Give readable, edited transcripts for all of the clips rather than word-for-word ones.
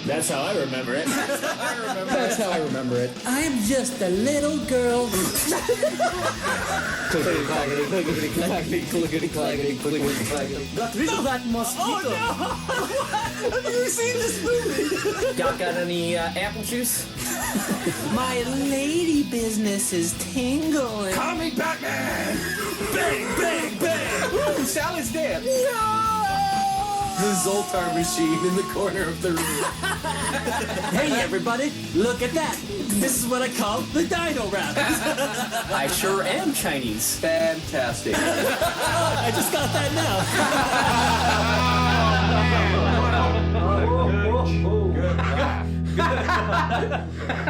That's how I remember it. That's how I remember it. I'm just a little girl. Clickety clackety, clickety clackety, clickety clackety, clickety clackety. Got rid of that mosquito. Have you seen this movie? Got any apple juice? My lady business is tingling. Call me Batman! Bang, bang, bang! Ooh, Sally's dead. The Zoltar machine in the corner of the room. Hey everybody, look at that. This is what I call the Dino Rap. I sure am Chinese. Fantastic. I just got that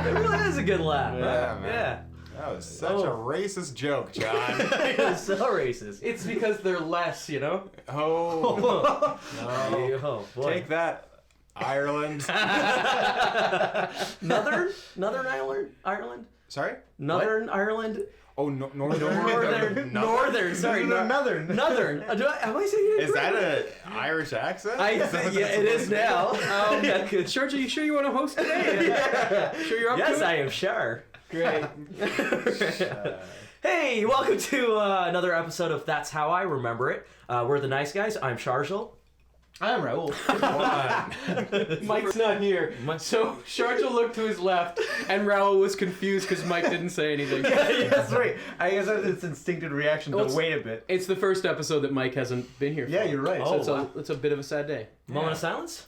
It really is a good laugh. Yeah, man. Yeah. That was such a racist joke, John. It was so racist. It's because they're less, you know? Oh, no. Oh, boy. Take that, Ireland. Northern Ireland? Sorry? Northern Ireland? Oh, northern. Northern. Sorry, Northern. Northern. Am I saying it Is that correctly? an Irish accent? Yeah, it is now. Georgia, you sure you want to host today? Yeah. Sure you're up to Yes, it? I am sure. Great. Hey, welcome to another episode of That's How I Remember It. We're the nice guys. I'm Sharjal. I'm Raul. Mike's not here. So Sharjal looked to his left, and Raul was confused because Mike didn't say anything. Yeah, that's right. I guess that's its instinctive reaction to wait a bit. It's the first episode that Mike hasn't been here for. Yeah, you're right. So it's a bit of a sad day. Moment of silence?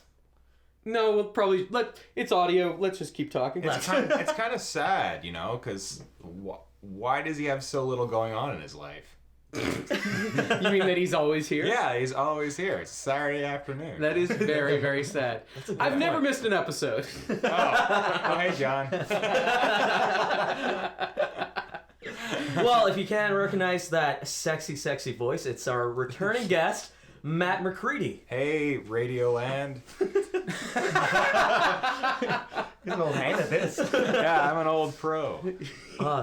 No, we'll probably it's audio. Let's just keep talking. It's kind of sad, you know, because why does he have so little going on in his life? You mean that he's always here? Yeah, he's always here. It's Saturday afternoon. That is very, very sad. I've never missed an episode. Oh, hey, John. Well, if you can recognize that sexy, sexy voice, it's our returning guest, Matt McCready. Hey, Radioland. He's an old hand at this. Yeah, I'm an old pro.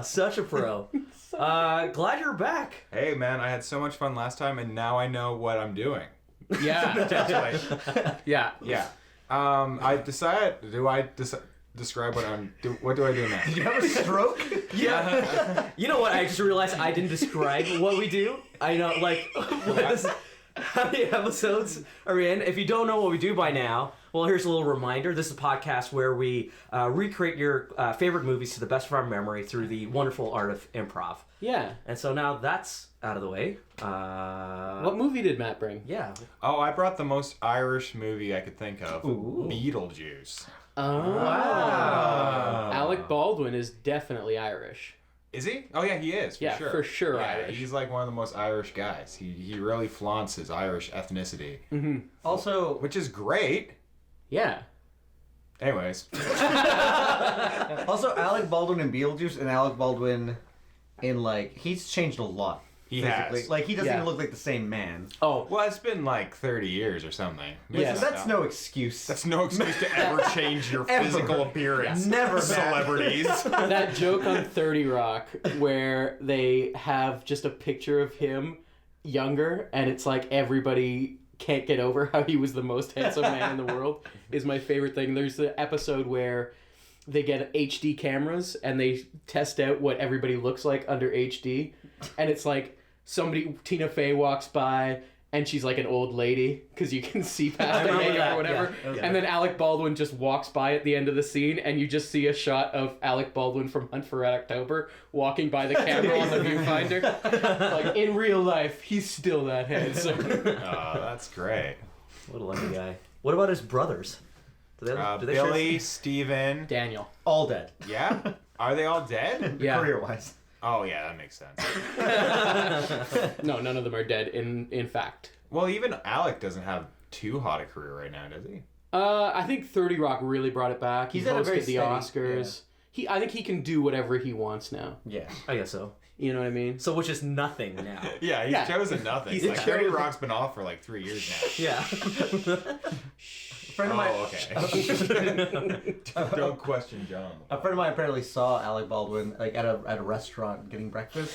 Such a pro. Glad you're back. Hey, man, I had so much fun last time, and now I know what I'm doing. Yeah. Yeah. Yeah. I decided. Do I describe what I'm? What do I do now? Did you have a stroke? Yeah. You know what? I just realized I didn't describe what we do. I know, like, how many episodes are we in? If you don't know what we do by now, well, here's a little reminder. This is a podcast where we recreate your favorite movies to the best of our memory through the wonderful art of improv. Yeah. And so now that's out of the way. What movie did Matt bring? Yeah. Oh, I brought the most Irish movie I could think of. Ooh. Beetlejuice. Oh. Wow. Alec Baldwin is definitely Irish. Is he? Oh yeah, he is. Yeah, sure. for sure Yeah, Irish. he's like one of the most Irish guys. He really flaunts his Irish ethnicity, Also, which is great. Yeah. Anyways, Alec Baldwin in Beetlejuice and Alec Baldwin in, like, he's changed a lot. He physically. has. Like, he doesn't Yeah. even look like the same man. Oh. well, it's been like 30 years or something. Yeah. So that's no excuse. That's no excuse to ever change your Ever. physical appearance. Never, Matt. Celebrities. That joke on 30 Rock where they have just a picture of him younger and it's like everybody can't get over how he was the most handsome man in the world is my favorite thing. There's the episode where they get HD cameras and they test out what everybody looks like under HD, and it's like Tina Fey walks by and she's like an old lady because you can see past the makeup or whatever. Yeah. And then Alec Baldwin just walks by at the end of the scene and you just see a shot of Alec Baldwin from Hunt for Red October walking by the camera on the viewfinder. Like, in real life, he's still that handsome. Oh, that's great. What a lucky guy. What about his brothers? Do they Billy, Steven. Daniel. All dead. Yeah? Are they all dead? Yeah. Career-wise. Oh, yeah, that makes sense. No, none of them are dead, in fact. Well, even Alec doesn't have too hot a career right now, does he? I think 30 Rock really brought it back. He's he at a very hosted the steady- Oscars. I think he can do whatever he wants now. Yeah. I guess so. You know what I mean? So which is nothing now. Yeah, he's Yeah. chosen nothing. He's Like, 30 chosen- Rock's been off for like 3 years now. Yeah. Friend of mine, okay. Don't question John. a friend of mine apparently saw Alec Baldwin like at a restaurant getting breakfast,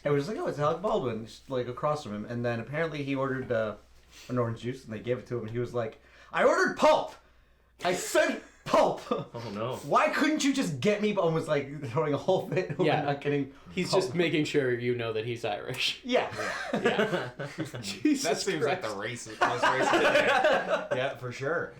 and was like, "Oh, it's Alec Baldwin," just, like across from him. And then apparently he ordered an orange juice, and they gave it to him, and he was like, "I ordered pulp. I said Pulp. Oh no. Why couldn't you just get me? Almost like throwing a whole fit. Over Yeah. not getting. He's Pulp. just making sure you know that he's Irish. Yeah. Yeah. Jesus That seems like Christ. the most racist thing. Yeah, for sure.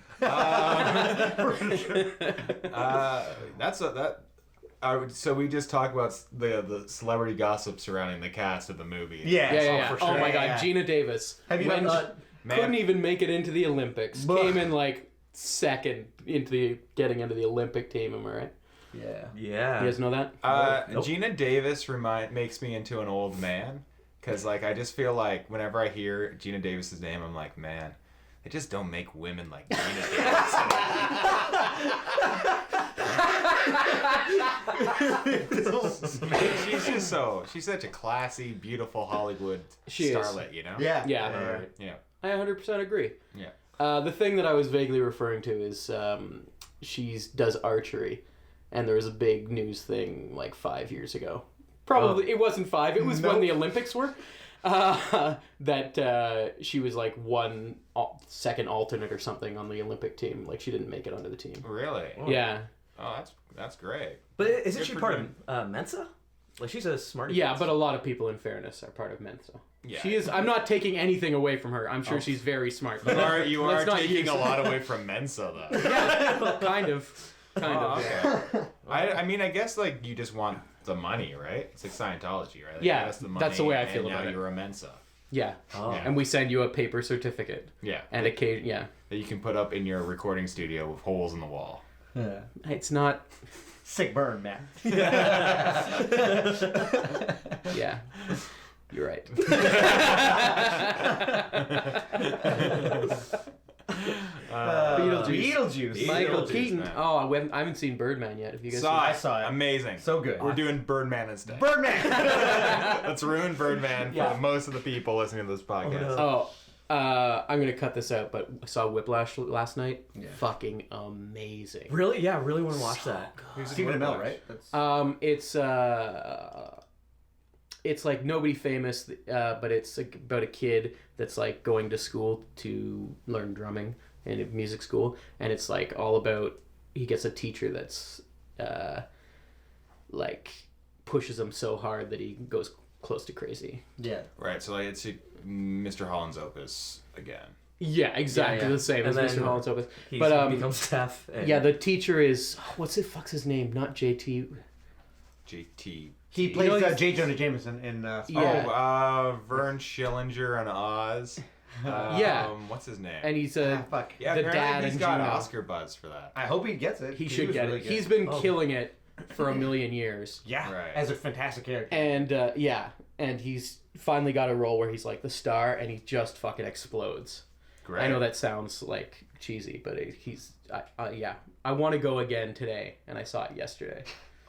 So we just talked about the celebrity gossip surrounding the cast of the movie. Yeah. Yeah. for Oh sure. my God, Yeah. Gina Davis. Have you When done Man. couldn't even make it into the Olympics. Buh. Came in like second into getting into the Olympic team. Am I right? Yeah. Yeah. You guys know that? Nope. Gina Davis makes me into an old man, because like I just feel like whenever I hear Gina Davis's name, I'm like, man, they just don't make women like Gina Davis anymore. She's such a classy, beautiful Hollywood She is. starlet, you know? Yeah. Yeah. Yeah. I 100% agree. Yeah. The thing that I was vaguely referring to is she does archery, and there was a big news thing like 5 years ago. Probably it wasn't 5. It was when the Olympics were. That she was like second alternate or something on the Olympic team. Like she didn't make it onto the team. Really? Yeah. Oh, that's great. But isn't Good she for part doing- of Mensa? Like she's a smarty. Yeah, pants. but a lot of people, in fairness, are part of Mensa. Yeah. She is. I'm not taking anything away from her. I'm sure she's very smart. You are Let's not taking use- a lot away from Mensa, though. Yeah, kind of. Oh, okay. I mean, I guess like you just want the money, right? It's like Scientology, right? Like, Yeah, that's the money, that's the way I and feel now about it. you're a Mensa. Yeah. Oh. Yeah. And we send you a paper certificate. Yeah. And yeah. That you can put up in your recording studio with holes in the wall. Yeah. It's not. Sick burn, man. Yeah. You're right. Beetlejuice. Michael Beetlejuice, Keaton. man. Oh, I haven't seen Birdman yet. Have you guys I seen saw it. Amazing. So good. We're doing Birdman instead. Birdman. Let's ruin Birdman Yeah. for most of the people listening to this podcast. Oh, I'm gonna cut this out, but I saw Whiplash last night. Yeah. Fucking amazing. Really? Yeah, I really want to watch that. Stephen Amell, right? That's... It's like nobody famous, but it's like about a kid that's like going to school to learn drumming in a music school, and it's like all about he gets a teacher that's like pushes him so hard that he goes close to crazy. Yeah. Right, so like it's Mr. Holland's Opus again. Yeah, exactly Yeah, yeah. the same And as then Mr. Holland's Opus. He But becomes deaf. And... yeah, the teacher is fuck's his name? Not JT. JT. He plays know, he's- J. Jonah Jameson in... Yeah. Oh, Vern Schillinger on Oz. Yeah. What's his name? And he's a fuck. yeah, the apparently dad he's and got Juno. Oscar buzz for that. I hope he gets it. he 'cause should was get really it. good. He's been killing it for a million years. Yeah, Right. as a fantastic character. And and he's finally got a role where he's like the star, and he just fucking explodes. Great. I know that sounds like cheesy, but I want to go again today, and I saw it yesterday.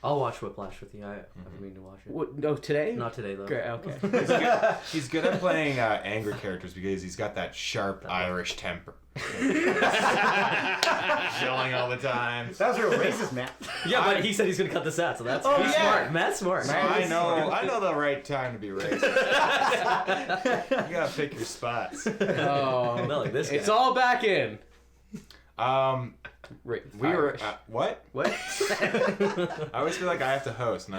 I'll watch Whiplash with you. I've been meaning to watch it. What, no, today? Not today though. Great, okay. He's good at playing angry characters because he's got that sharp Irish temper. Yelling all the time. That was real racist, Matt. Yeah, but he said he's gonna cut this out, so that's Oh, he's yeah. smart. Matt's smart. I know the right time to be racist. You gotta pick your spots. Oh, Not like this guy. it's all back in. We were what? What? I always feel like I have to host, and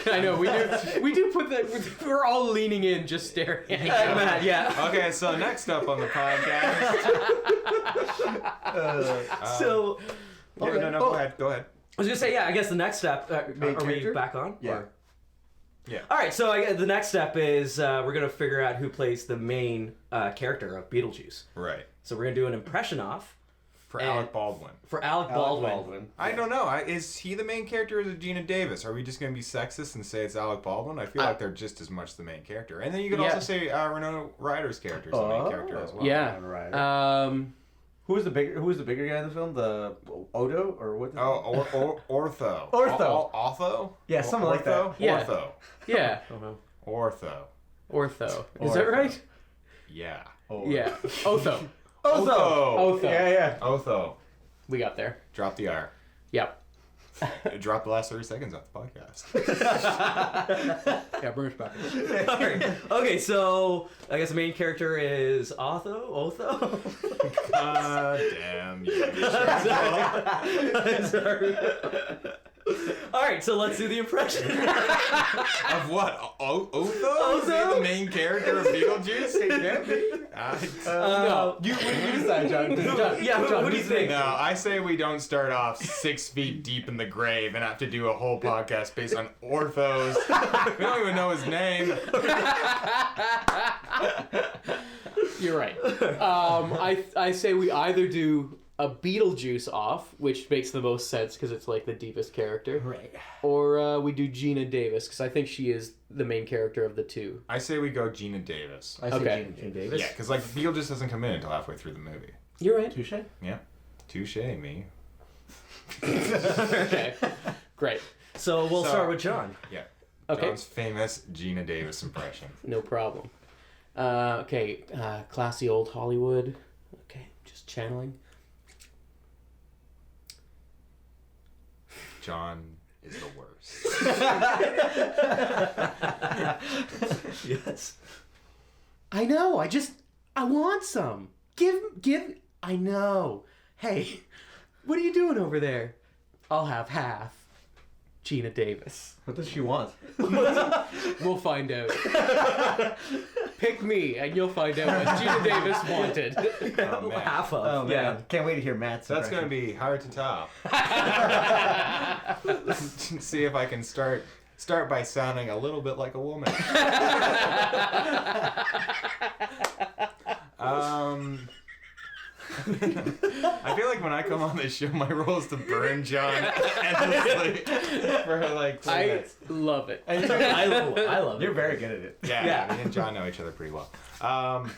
I know we do put that. We're all leaning in, just staring at each other. Matt, yeah. Okay, so next up on the podcast. So, No, go ahead. I was gonna say, yeah. I guess the next step. Are we character? back on? Yeah. Or- Yeah. All right. So the next step is we're gonna figure out who plays the main character of Beetlejuice. Right. So we're gonna do an impression off For And- Alec Baldwin. for Alec Baldwin. I don't know. Is he the main character or is it Gina Davis? Are we just going to be sexist and say it's Alec Baldwin? I feel like they're just as much the main character. And then you could Yeah. also say Winona Ryder's character is the main character as well. Yeah. Right. Who was the bigger guy in the film? The Odo or what? Oh, Ortho. Ortho. Ortho? Yeah, something like that. Ortho? Yeah. Ortho. Yeah. Ortho. Ortho. Is that right? Yeah. Yeah. Otho. Otho. Otho. Yeah. Otho. We got there. Drop the R. Yep. Drop the last 30 seconds off the podcast. Yeah, bring us back. All right. Okay, so I guess the main character is Otho. God damn you. Sorry. All right, so let's do the impression. Of what? Otho? Is he the main character of Beetlejuice? He can be. No. You decide, John. Yeah, what do you think? No, I say we don't start off 6 feet deep in the grave and have to do a whole podcast based on orthos. We don't even know his name. You're right. I say we either do a Beetlejuice off, which makes the most sense because it's like the deepest character, Right. or we do Gina Davis because I think she is the main character of the two. I say we go Gina Davis. I say Okay. Gina Davis. Yeah, because like Beetlejuice doesn't come in until halfway through the movie. You're right. Touche. Yeah. Touche, me. Okay, great. So we'll So- start with John. Yeah. Okay. John's famous Gina Davis impression. No problem. Classy old Hollywood. Okay, just channeling. John is the worst. Yes. I know. I want some. Give. I know. Hey, what are you doing over there? I'll have half. Gina Davis. What does she want? We'll find out. Pick me, and you'll find out what Gina Davis wanted. Oh, man. Half of. Oh man, Yeah. can't wait to hear Matt's. That's going to impression. be hard to top. See if I can start by sounding a little bit like a woman. I feel like when I come on this show, my role is to burn John endlessly for like 20 I minutes. love it. I love it. You're very good at it. Yeah, me and John know each other pretty well. Oh,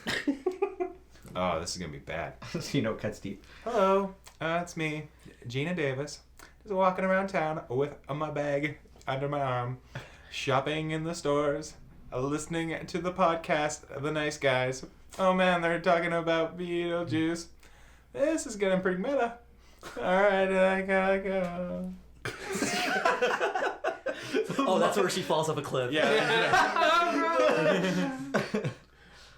this is gonna be bad. So you know, it cuts deep. Hello, it's me, Gina Davis. Just walking around town with my bag under my arm, shopping in the stores, listening to the podcast, The Nice Guys. Oh man, they're talking about Beetlejuice. This is getting pretty meta. Alright, I gotta go. Oh, that's where she falls off a cliff. Yeah,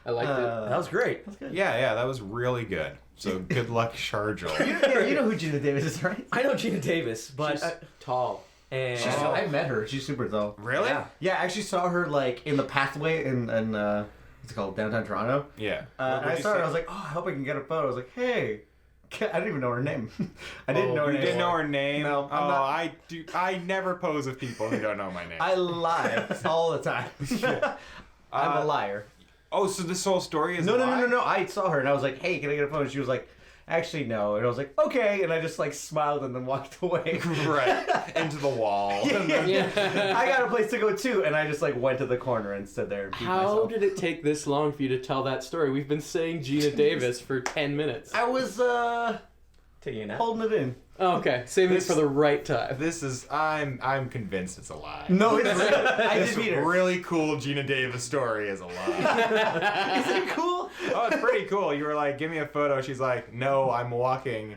I liked it. That was great. yeah, that was really good. So good luck, Sharjel. Yeah, you know who Gina Davis is, right? I know Gina Davis, but She's tall. and She's I met her. She's super tall. Really? Yeah. Yeah, I actually saw her like in the pathway in what's it called, downtown Toronto. Yeah. And I saw her. I was like, oh, I hope I can get a photo. I was like, hey. I didn't even know her name. I didn't know her You name. didn't know her name? No, I'm not- I do. I never pose with people who don't know my name. I lie all the time. I'm a liar. Oh, so this whole story is No, a no, lie? no, no, no. I saw her and I was like, hey, can I get a photo? And she was like, actually, no. And I was like, okay. And I just like smiled and then walked away. Right into the wall. I got a place to go too. And I just like went to the corner and stood there and beat How myself. did it take this long for you to tell that story? We've been saying Gina Davis for 10 minutes. I was taking a nap. holding it in. Oh, okay, saving it for the right time. This is. I'm convinced it's a lie. No, it's real. I This did meet her. really cool Gina Davis story is a lie. Is it cool? Oh, it's pretty cool. You were like, give me a photo. She's like, no, I'm walking.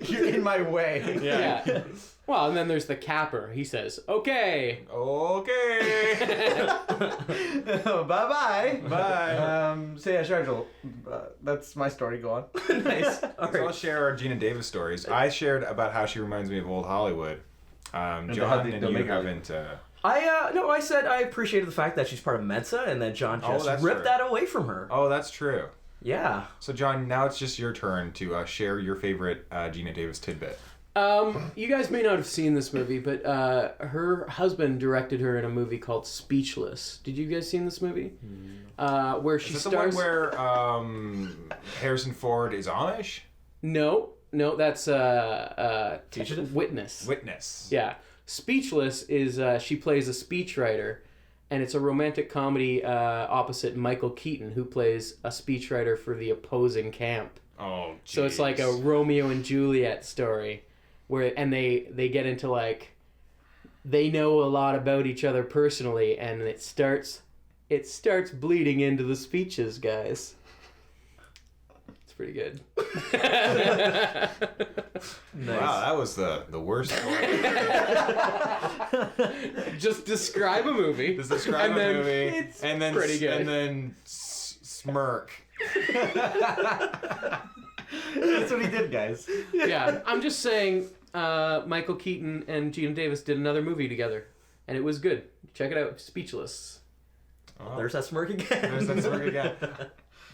You're in my way. Yeah. Well, and then there's the capper. He says, okay. Okay. Bye-bye. Bye. So yeah, Sharjel, that's my story. Go on. Nice. So I'll share our Gina Davis stories. I shared about how she reminds me of old Hollywood. how John, they and don't you make it. haven't. I said I appreciated the fact that she's part of Mensa, and then John Oh, just that's ripped true. that away from her. Oh, that's true. Yeah. So John, now it's just your turn to share your favorite Gina Davis tidbit. You guys may not have seen this movie, but her husband directed her in a movie called Speechless. Did you guys seen this movie? Where she Is that the one stars. where Harrison Ford is Amish? No, that's Fugitive? Witness. Witness. Yeah. Speechless is she plays a speechwriter, and it's a romantic comedy opposite Michael Keaton, who plays a speechwriter for the opposing camp. Oh, So it's like a Romeo and Juliet story, where they get into like they know a lot about each other personally, and it starts bleeding into the speeches, guys. It's pretty good. Wow, that was the worst story. Just describe a movie. Just describe and a then movie, it's and then pretty good. and then smirk. That's what he did, guys. Yeah, I'm just saying. Michael Keaton and Gina Davis did another movie together, and it was good. Check it out. Speechless. Oh, There's that smirk again. there's that smirk again.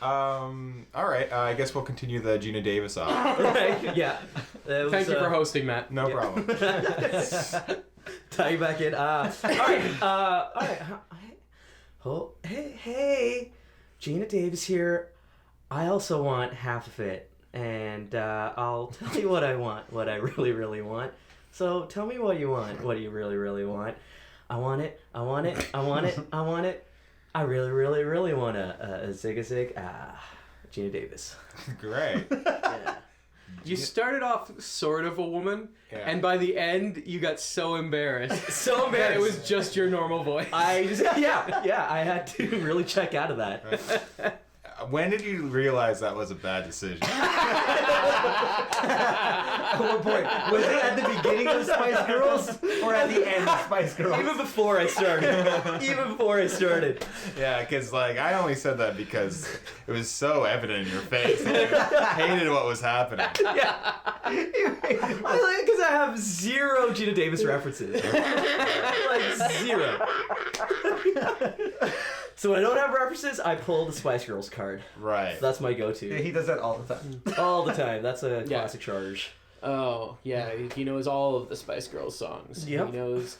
All right. I guess we'll continue the Gina Davis off. Right, yeah. That was, Thank you for hosting, Matt. No problem. Tie you back in. All right. Oh, hey, Gina Davis here. I also want half of it, and I'll tell you what I want, what I really, really want. So tell me what you want. What do you really, really want? I want it. I want it. I want it. I want it. I really, really, really want a zig-a-zig. Gina Davis. Great. Yeah. You started off sort of a woman, Yeah. and by the end, you got so embarrassed. So that embarrassed. it was just your normal voice. I had to really check out of that. When did you realize that was a bad decision? At what point? Was it at the beginning of Spice Girls or at the end of Spice Girls? Even before I started. Yeah, because I only said that because it was so evident in your face that you hated what was happening. Yeah. Because I have zero Gina Davis references. Zero. So when I don't have references, I pull the Spice Girls card. Right. So that's my go-to. Yeah, he does that all the time. All the time. That's a classic charge. Oh, yeah, he knows all of the Spice Girls songs. Yep. He knows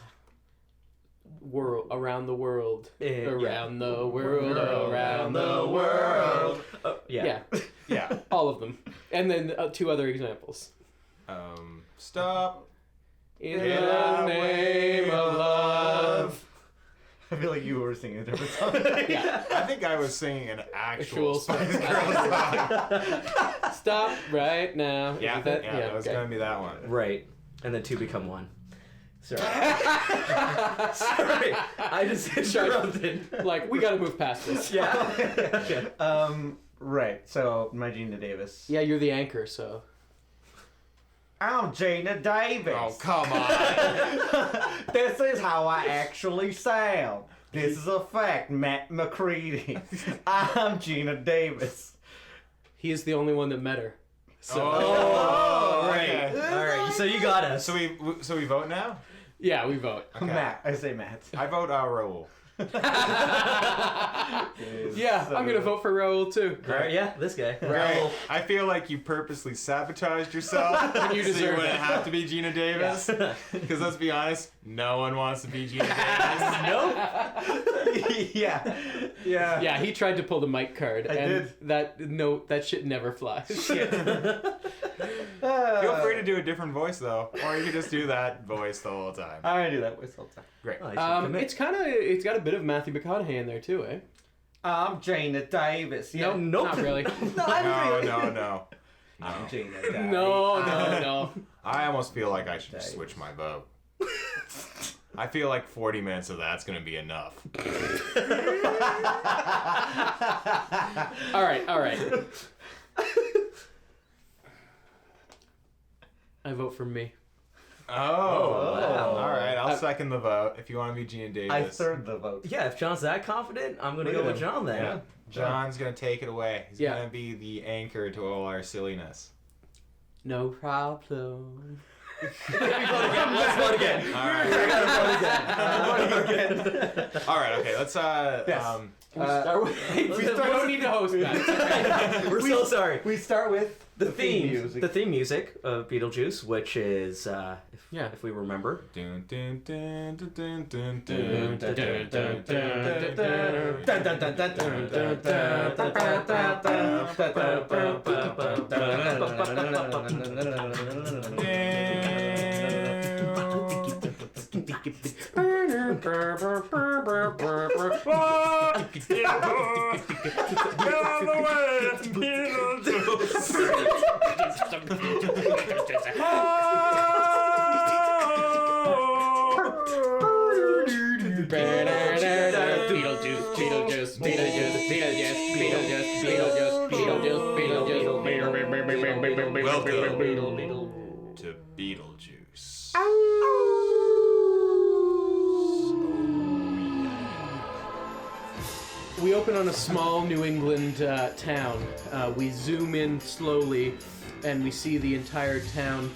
Around the World. Around yeah. the world, around the world. Yeah. Yeah. All of them. And then 2 other examples. Stop. In the name of love. I feel like you were singing a different song. Yeah. I think I was singing an actual Spice Spice Girls song. Stop right now. Yeah, Is that, it was okay. gonna be that one. Right. And then 2 become 1. Sorry. Sorry. I just interrupted. We gotta move past this. Yeah. Right. So my Gina Davis. Yeah, you're the anchor, so. I'm Gina Davis. Oh, come on. This is how I actually sound. This is a fact, Matt McCready. I'm Gina Davis. He is the only one that met her. So. Oh, right. okay. All right. So you got us. So we vote now? Yeah, we vote. Okay. Matt. I say Matt. I vote Raul. Yeah, I'm gonna vote for Raul too. All right. Yeah. This guy. Great. I feel like you purposely sabotaged yourself. You so you deserve wouldn't it. have to be Gina Davis. Because let's be honest, no one wants to be Gina Davis. Nope. Yeah. Yeah. Yeah, he tried to pull the mic card, I and did. that shit never flies. Feel free to do a different voice though, or you could just do that voice the whole time. I do that voice all the time. Great. Oh, I should commit. It's got a bit of Matthew McConaughey in there too, eh? I'm Gina Davis. Yeah. Nope, not really. No, I don't really. No. I'm Gina Davis. No. I almost feel like I should just switch my vote. I feel like 40 minutes of that's gonna be enough. All right. I vote for me. Oh, wow. All right. I'll second the vote if you want to be Gina Davis. I third the vote. Yeah. If John's that confident, I'm gonna go with John then. Yeah. John's gonna take it away. He's Yeah. gonna be the anchor to all our silliness. No problem. Let's vote again. All right. All right. Okay. Let's We don't need to host that. We're so sorry. We start with The theme music. The theme music of Beetlejuice, which is, Yeah. if we remember. Dun, dun, dun, dun, dun, dun, Dun, dun. dun, dun, dun, Beetlejuice. Welcome to Beetlejuice. We open on a small New England town. We zoom in slowly, and we see the entire town.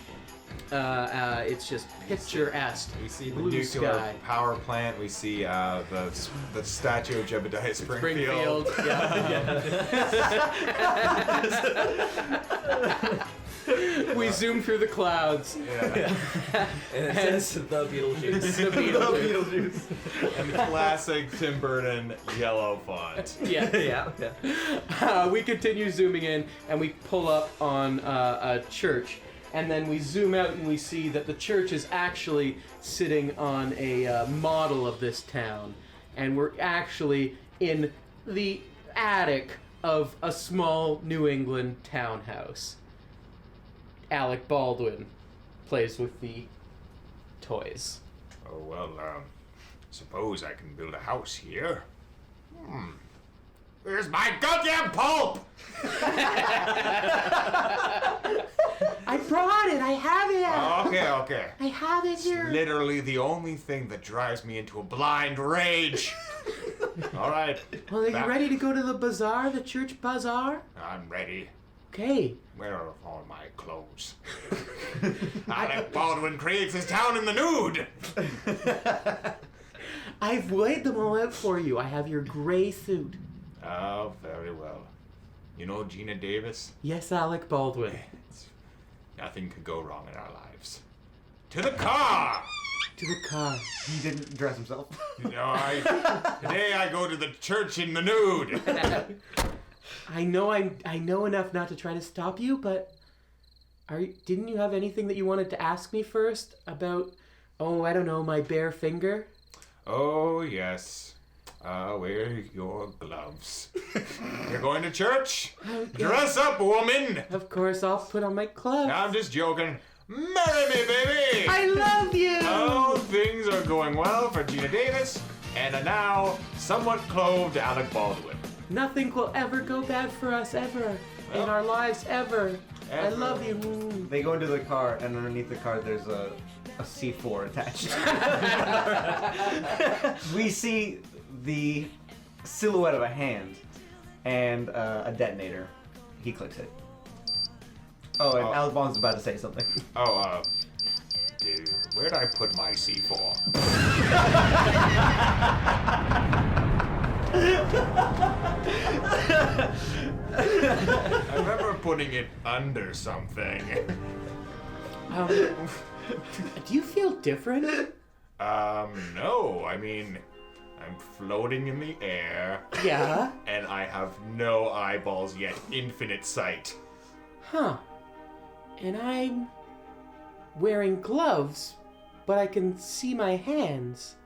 It's just picturesque. We see the blue nuclear sky. power plant. We see the statue of Jebediah Springfield. We zoom through the clouds. Yeah. And it says the Beetlejuice. The Beetlejuice. And the classic Tim Burton yellow font. Yeah. We continue zooming in, and we pull up on a church. And then we zoom out and we see that the church is actually sitting on a model of this town. And we're actually in the attic of a small New England townhouse. Alec Baldwin plays with the toys. Oh, well, suppose I can build a house here. Where's my goddamn pulp? I brought it! I have it! Okay. I have it here! Literally the only thing that drives me into a blind rage. All right. Well, are you ready to go to the bazaar, the church bazaar? I'm ready. Okay. Where are all my clothes? Alec Baldwin creates his town in the nude. I've laid them all out for you. I have your gray suit. Oh, very well. You know Gina Davis? Yes, Alec Baldwin. Nothing could go wrong in our lives. To the car! To the car. He didn't dress himself. Today I go to the church in the nude. I know enough not to try to stop you, but didn't you have anything that you wanted to ask me first about, I don't know, my bare finger? Oh, yes. Wear your gloves. You're going to church? Dress up, woman! Of course, I'll put on my gloves. I'm just joking. Marry me, baby! I love you! Oh, things are going well for Gina Davis, and a now somewhat clothed Alec Baldwin. Nothing will ever go bad for us, ever. In our lives, ever. I love you. They go into the car, and underneath the car, there's a C4 attached. We see the silhouette of a hand and a detonator. He clicks it. Oh, and Alec Baldwin's about to say something. Dude, where'd I put my C4? I remember putting it under something. Do you feel different? No. I mean, I'm floating in the air. Yeah? And I have no eyeballs yet. Infinite sight. Huh. And I'm wearing gloves, but I can see my hands.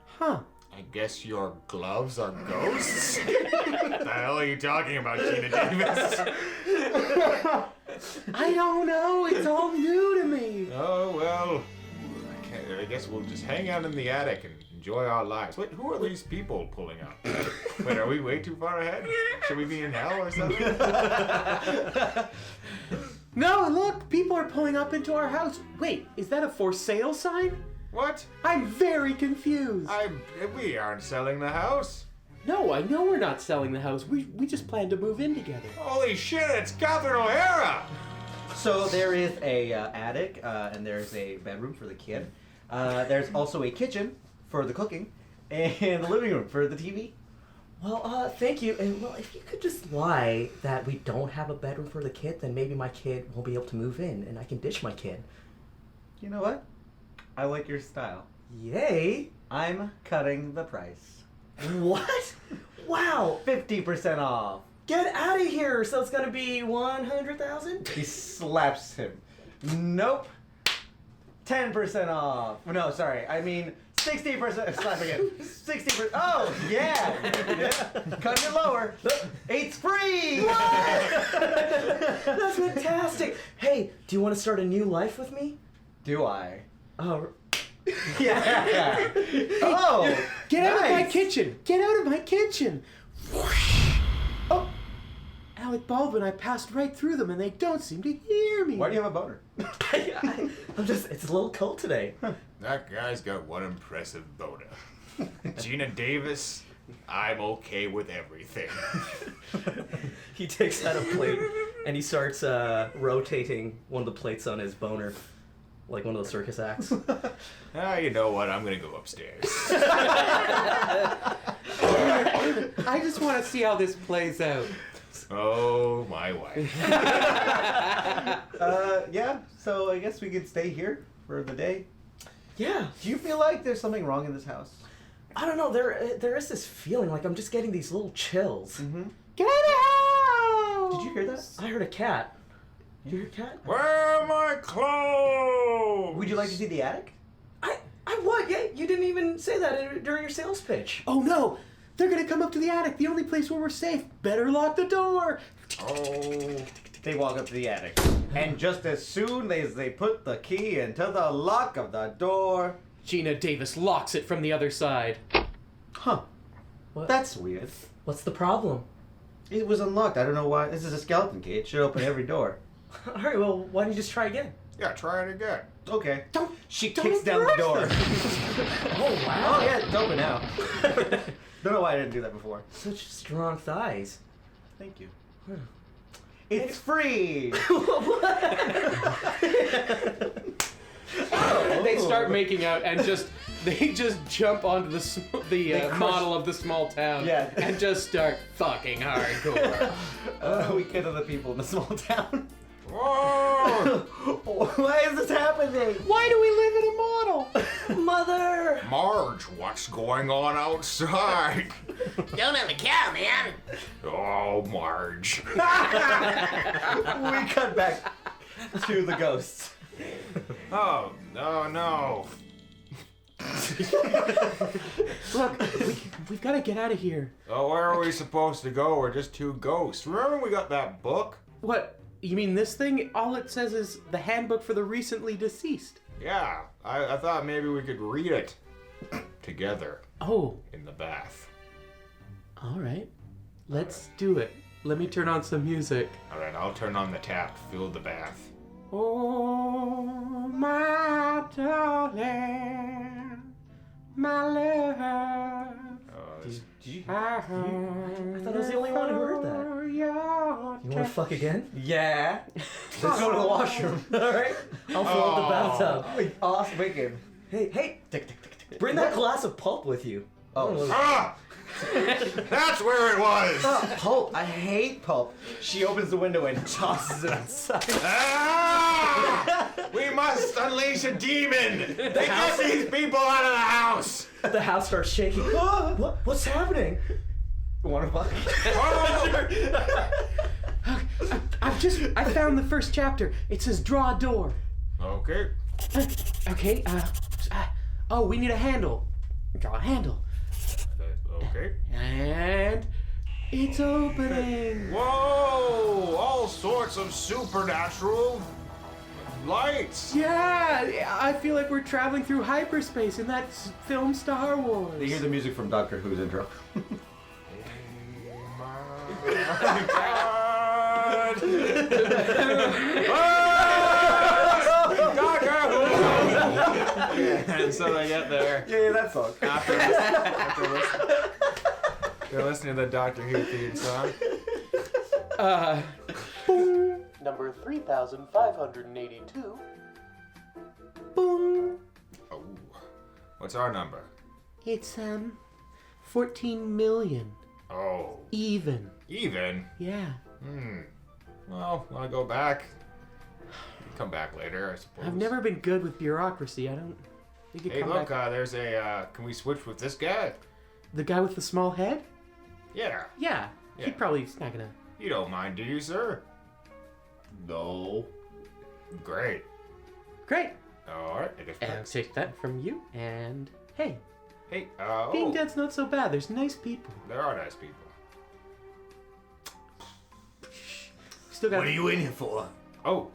Huh. I guess your gloves are ghosts? What the hell are you talking about, Gina Davis? I don't know. It's all new to me. Oh, well, I guess we'll just hang out in the attic and enjoy our lives. Wait, who are these people pulling up? Wait, are we way too far ahead? Should we be in hell or something? No, look, people are pulling up into our house. Wait, is that a for sale sign? What? I'm very confused. We aren't selling the house. No, I know we're not selling the house. We just plan to move in together. Holy shit, it's Catherine O'Hara! So there is a attic, and there's a bedroom for the kid. There's also a kitchen for the cooking, and the living room for the TV. Well, thank you. And, well, if you could just lie that we don't have a bedroom for the kid, then maybe my kid won't be able to move in, and I can ditch my kid. You know what? I like your style. Yay! I'm cutting the price. What? Wow! 50% off. Get out of here! So it's gonna be 100,000? He slaps him. Nope. 10% off. No, sorry. I mean 60%. Slap again. 60%. Oh, yeah. Cut it lower. Eight's free. That's fantastic. Hey, do you want to start a new life with me? Do I? Oh. Yeah. Oh. Get out of my kitchen. Get out of my kitchen. Oh. Alec Baldwin, I passed right through them and they don't seem to hear me. Why do you have a boner? It's a little cold today. That guy's got one impressive boner. Gina Davis, I'm okay with everything. He takes out a plate and he starts rotating one of the plates on his boner, like one of the circus acts. You know what? I'm gonna go upstairs. I just want to see how this plays out. Oh, my wife. Yeah, so I guess we could stay here for the day. Yeah. Do you feel like there's something wrong in this house? I don't know. There is this feeling like I'm just getting these little chills. Mm-hmm. Get out! Did you hear that? I heard a cat. Did you hear a cat? Where are my clothes? Would you like to see the attic? I would. Yeah, you didn't even say that during your sales pitch. Oh no! They're gonna come up to the attic, the only place where we're safe. Better lock the door! Oh. They walk up to the attic. And just as soon as they put the key into the lock of the door... Gina Davis locks it from the other side. Huh. What? That's weird. What's the problem? It was unlocked. I don't know why. This is a skeleton key. It should open every door. All right. Well, why don't you just try again? Yeah, try it again. Okay. She Kicks down the door. Oh wow. Oh, yeah, it's open now. Don't know why I didn't do that before. Such strong thighs. Thank you. It's free! They start making out and they just jump onto the model of the small town. Yeah. And just start fucking hardcore. We kill the people in the small town. Whoa! Why is this happening? Why do we live in a model? Mother. Marge, what's going on outside? Don't have a cow, man. Oh, Marge. We cut back to the ghosts. Oh, no. Look, we've got to get out of here. Oh, where are we supposed to go? We're just two ghosts. Remember we got that book? What? You mean this thing? All it says is the handbook for the recently deceased. Yeah, I thought maybe we could read it together Oh, in the bath. all right. Let's do it. Let me turn on some music. All right, I'll turn on the tap, fill the bath. Oh, my darling, my love. I thought I was the only one who heard that. You want to fuck again? Yeah. Let's go to the washroom. Alright. I'll fill up the bathtub. Awesome, wicked. Hey, bring that glass of pulp with you. Oh. Ah! That's where it was! Pulp. I hate pulp. She opens the window and tosses it outside. Ah! We must unleash a demon! Get these people out of the house! The house starts shaking. What's happening? Wanna fuck? I found the first chapter. It says draw a door. Okay. Okay, oh, we need a handle. Draw a handle. Okay. And it's opening. Whoa! All sorts of supernatural lights. Yeah, I feel like we're traveling through hyperspace in that film Star Wars. They hear the music from Doctor Who's intro. And so they get there. Yeah, that song. After they're listening to the Doctor Who theme song. Boom. Number 3,582. Boom. Oh. What's our number? It's 14 million. Oh. Even. Even? Yeah. Well, wanna go back? Come back later, I suppose. I've never been good with bureaucracy. I don't think it Hey, come look, back. there's a, can we switch with this guy? The guy with the small head? Yeah. Yeah. Yeah. He probably is not gonna. You don't mind, do you, sir? No. Great. Great. Alright, I guess And I'll take that from you. And hey, Hey, being dead's not so bad. There's nice people. there are nice people. Still got. What are you in here for? Oh,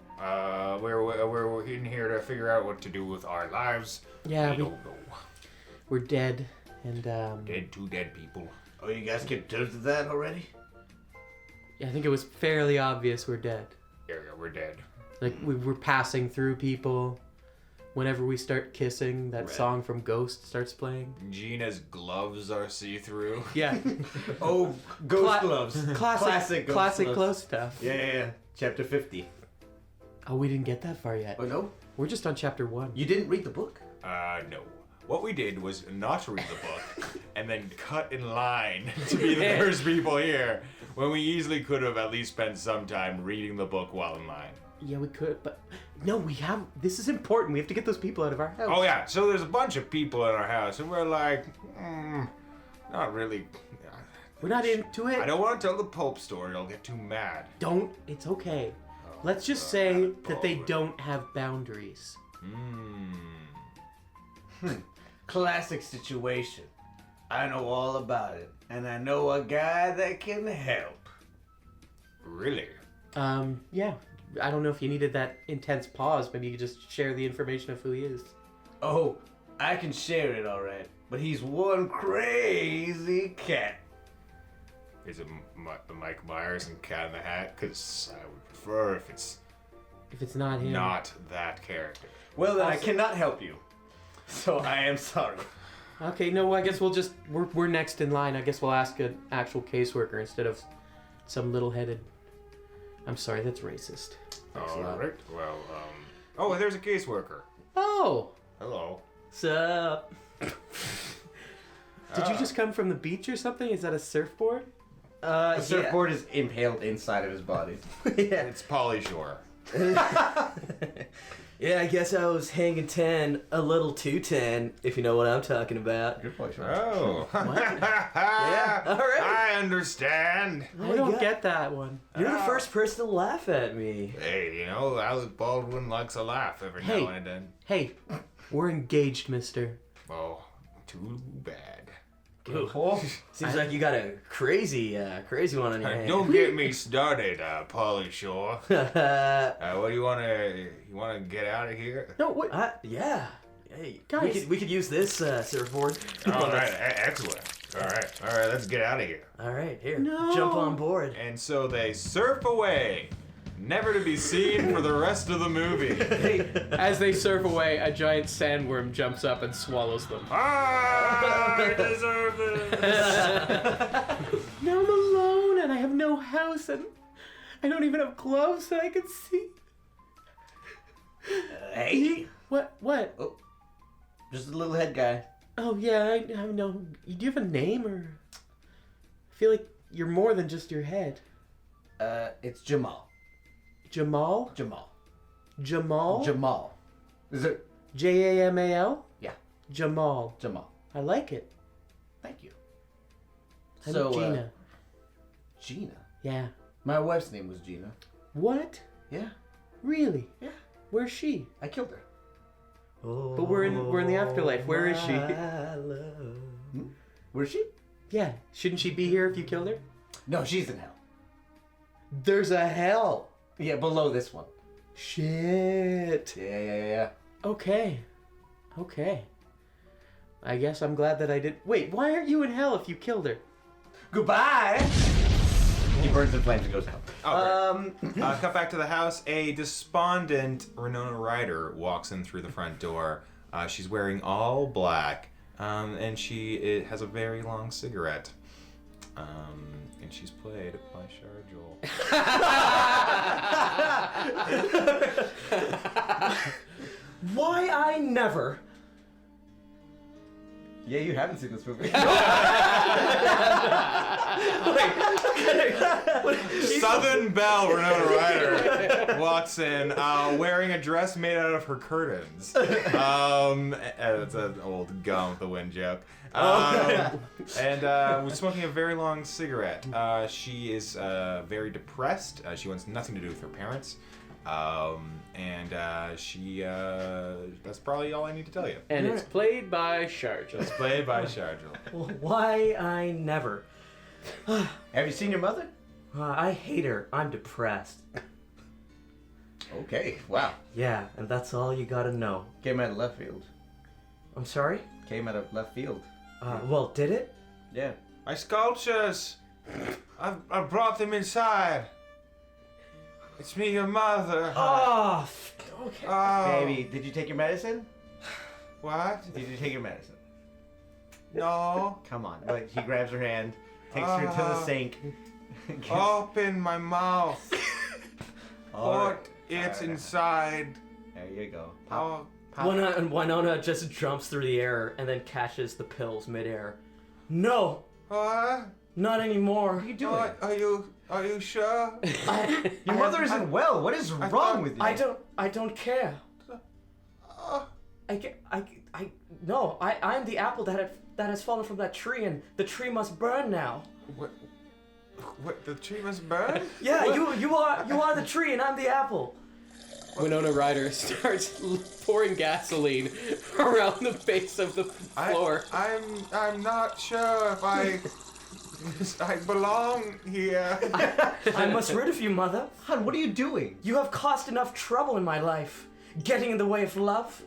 we're in here to figure out what to do with our lives. Yeah, we don't know. we're dead, and Two dead people. Oh, you guys get to that already? I think it was fairly obvious we're dead. Yeah, we're dead. Like, we were passing through people. Whenever we start kissing, that song from Ghost starts playing. Gina's gloves are see-through. Yeah. Oh, ghost gloves. Classic ghost close stuff. Yeah. Chapter 50. Oh, we didn't get that far yet. Oh, no? We're just on chapter 1. You didn't read the book? No. What we did was not read the book and then cut in line to be the first people here, when we easily could have at least spent some time reading the book while in line. Yeah, we could, but no, we have. This is important. We have to get those people out of our house. Oh yeah, so there's a bunch of people in our house, and we're like, not really. We're not into it. I don't want to tell the Pope story. I'll get too mad. Don't. It's okay. Let's just say that they don't have boundaries. Classic situation. I know all about it, and I know a guy that can help. Really? Yeah. I don't know if you needed that intense pause. Maybe you could just share the information of who he is. Oh, I can share it all right, but he's one crazy cat. Is it Mike Myers and Cat in the Hat? Because I would prefer if it's not him. not that character. Well, then I cannot help you. So I am sorry. Okay, no, I guess we're next in line. I guess we'll ask an actual caseworker instead of some little-headed. I'm sorry, that's racist. All right. Well, oh, there's a caseworker. Oh, Hello. sup? Did you just come from the beach or something? Is that a surfboard? The surfboard is impaled inside of his body. Yeah. It's Polly Shore. Yeah, I guess I was hanging 10 a little too 10, if you know what I'm talking about. Good point, Sean. Oh. Yeah, all right. I understand. I don't get that one. You're the first person to laugh at me. Hey, you know, Alec Baldwin likes a laugh every Hey. now and then. Hey, we're engaged, mister. Oh, too bad. Seems like you got a crazy one on your hand. Don't get me started, Polly Shore. What do you wanna get out of here? No, what? Yeah. Hey, Guys. we could use this surfboard. All right, excellent. All right, let's get out of here. All right, here. No. Jump on board. And so they surf away, never to be seen for the rest of the movie. As they surf away, a giant sandworm jumps up and swallows them. I deserve this. Now I'm alone and I have no house and I don't even have gloves that I can see. Hey. What? Oh, just a little head guy. Oh yeah, I know. Do you have a name or? I feel like you're more than just your head. It's Jamal. Jamal? Jamal. Jamal? Jamal. Is it? Jamal? Yeah. Jamal. Jamal. I like it. Thank you. I'm So, Gina. Gina. Yeah. My wife's name was Gina. What? Yeah. Really? Yeah. Where's she? I killed her. But we're in the afterlife. Where is she? Where's she? Yeah. Shouldn't she be here if you killed her? No, she's in hell. There's a hell. Yeah, below this one. Shit. Yeah. Okay. I guess I'm glad that I did. Wait, why aren't you in hell if you killed her? Goodbye. He burns in flames and goes hell. Oh, cut back to the house. A despondent Winona Ryder walks in through the front door. She's wearing all black, and she has a very long cigarette. And she's played by Shar Joel. Why I never? Yeah, you haven't seen this movie. Southern Belle Winona Ryder walks in wearing a dress made out of her curtains. It's an old Gone with the Wind joke. And was smoking a very long cigarette. She is very depressed. She wants nothing to do with her parents. That's probably all I need to tell you. And it's played by Sharjah. It's played by Sharjah. Why I never? Have you seen your mother? I hate her. I'm depressed. Okay, wow. Yeah, and that's all you gotta know. Came out of left field. I'm sorry? Came out of left field. Well, did it? Yeah. My sculptures! I brought them inside. It's me, your mother. Oh, okay. Oh. Baby, did you take your medicine? What? Did you take your medicine? No. Come on. But he grabs her hand, takes her to the sink. Open my mouth. Alright. Put it inside. There you go. Pop. Winona just jumps through the air and then catches the pills midair. No, What? not anymore. What are you doing? What? Are you sure? Your mother isn't well. What is wrong with you? I don't care. No, I'm the apple that has fallen from that tree, and the tree must burn now. What? The tree must burn? Yeah, you are the tree, and I'm the apple. Winona Ryder starts pouring gasoline around the base of the floor. I'm not sure if I belong here. I must rid of you, Mother. Hon, what are you doing? You have caused enough trouble in my life. Getting in the way of love,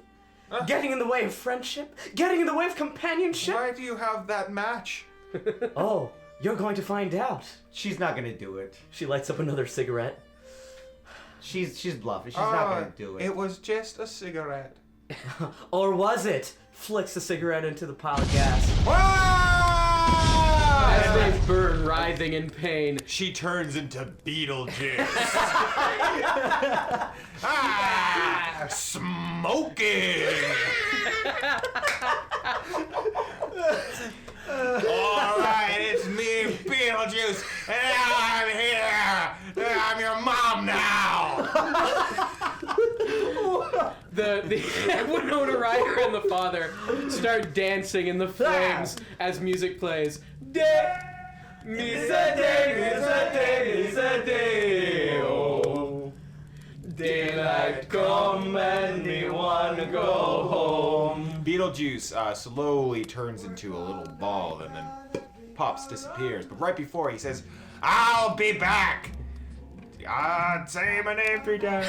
getting in the way of friendship, getting in the way of companionship. Why do you have that match? Oh, you're going to find out. She's not gonna do it. She lights up another cigarette. She's bluffing. She's not gonna do it. It was just a cigarette. Or was it? Flicks the cigarette into the pile of gas. As they burn, writhing in pain. She turns into Beetlejuice. Smoking. All right, it's me, Beetlejuice, and I'm here. I'm your mom now. The Winona Ryder and the father start dancing in the flames as music plays. Oh. Daylight come and me wanna go home. Beetlejuice slowly turns into a little ball and then Pops disappears. But right before he says, "I'll be back." Say my name 3 times.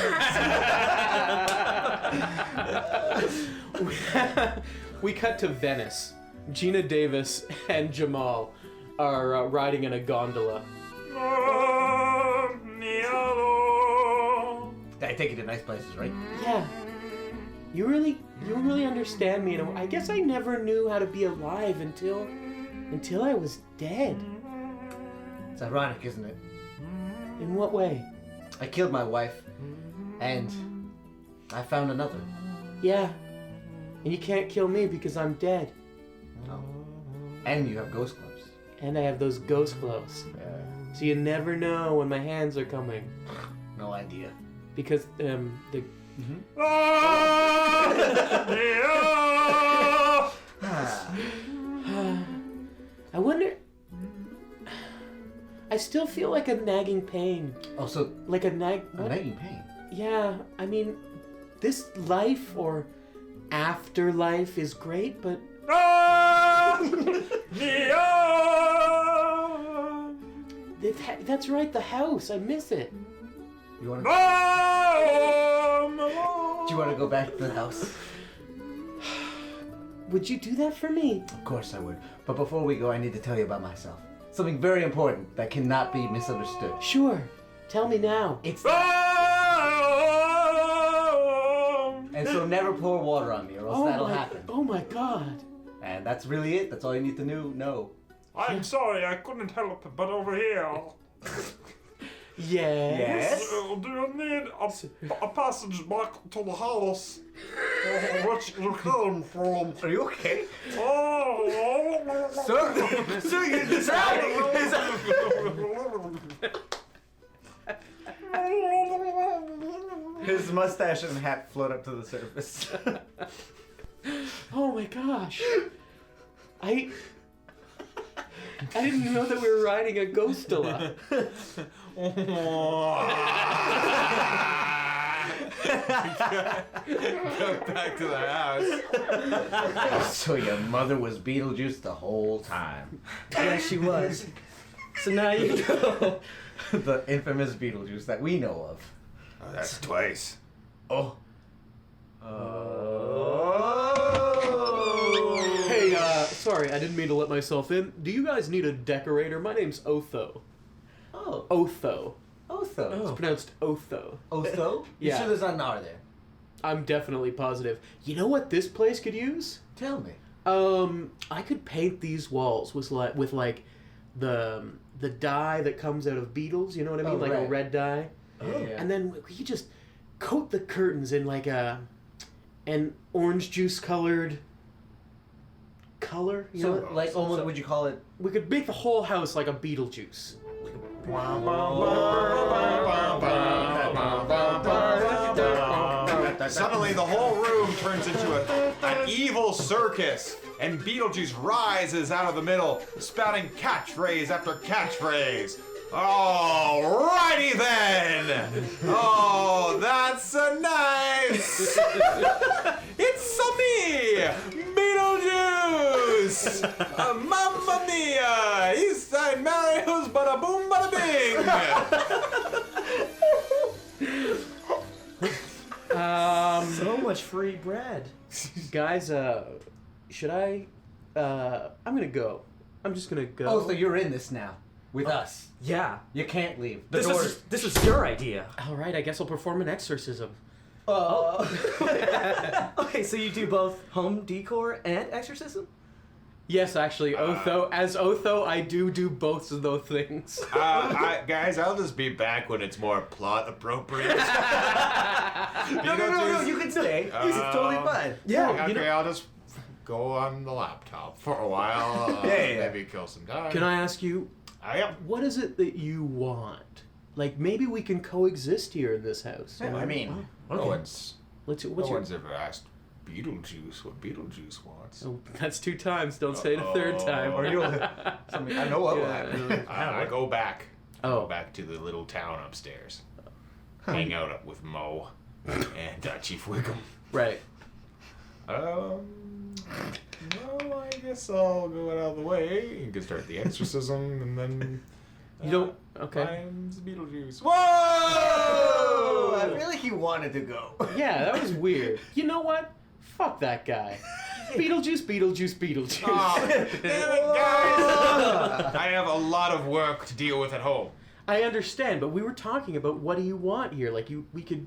We cut to Venice. Gina Davis and Jamal are riding in a gondola. I take you to nice places, right? Yeah. You really understand me. And I guess I never knew how to be alive until I was dead. It's ironic, isn't it? In what way? I killed my wife, and I found another. Yeah. And you can't kill me because I'm dead. Oh. And you have ghost gloves. And I have those ghost gloves. So you never know when my hands are coming. No idea. Because the I wonder. I still feel like a nagging pain. Oh, so like a nagging pain. Yeah, I mean, this life or afterlife is great, but that's right, the house. I miss it. You want to? Do you want to go back to the house? Would you do that for me? Of course I would. But before we go, I need to tell you about myself. Something very important that cannot be misunderstood. Sure. Tell me now. It's... And so never pour water on me or else that'll happen. Oh my god. And that's really it. That's all you need to know. I'm sorry, I couldn't help but over here. Yes? Do you need a passage back to the house which you came from? Are you okay? Oh, Sir, you're deciding. His mustache and hat float up to the surface. Oh my gosh. I didn't know that we were riding a ghostola. Go back to the house. So your mother was Beetlejuice the whole time. Yeah, she was. So now you know. The infamous Beetlejuice that we know of. Oh, that's twice. Oh. Hey, sorry, Sorry, I didn't mean to let myself in. Do you guys need a decorator? My name's Otho. Oh. Otho. Otho. It's pronounced Otho. Otho? Yeah. You sure there's not an R there? I'm definitely positive. You know what this place could use? Tell me. I could paint these walls with like the dye that comes out of beetles. You know what I mean? Oh, like a right. red dye. Oh. And then we could just coat the curtains in like an orange juice colored color. You know? So, like, almost, would you call it? We could make the whole house like a Beetlejuice. Suddenly, the whole room turns into an evil circus, and Beetlejuice rises out of the middle, spouting catchphrase after catchphrase. Alrighty then! Oh, that's nice! It's me, Beetlejuice! Mamma mia! East Side Mario's bada boom bada bing! So much free bread. Guys, should I? I'm gonna go. I'm just gonna go. Oh, so you're in this now. With us. Yeah. You can't leave. This was your idea. All right, I guess I'll perform an exorcism. Okay, so you do both home decor and exorcism? Yes, actually, as Otho, I do both of those things. Guys, I'll just be back when it's more plot appropriate. No, you can stay. This is totally fine. Yeah, Okay, I'll just go on the laptop for a while. Maybe kill some time. Can I ask you, what is it that you want? Like, maybe we can coexist here in this house. Yeah, I mean, No one's ever asked Beetlejuice what Beetlejuice wants. Oh, that's 2 times. Don't say it a third time. Or you'll. I know what will happen. I go back. Oh. Go back to the little town upstairs. Hang out with Mo and Chief Wiggum. Right. Well, I guess I'll go out of the way. You can start the exorcism, and then You don't. Okay. Mine's Beetlejuice. Whoa! I feel like he wanted to go. Yeah, that was weird. You know what? Fuck that guy. Beetlejuice, Beetlejuice, Beetlejuice. Oh, damn it, guys! I have a lot of work to deal with at home. I understand, but we were talking about what do you want here? Like, we could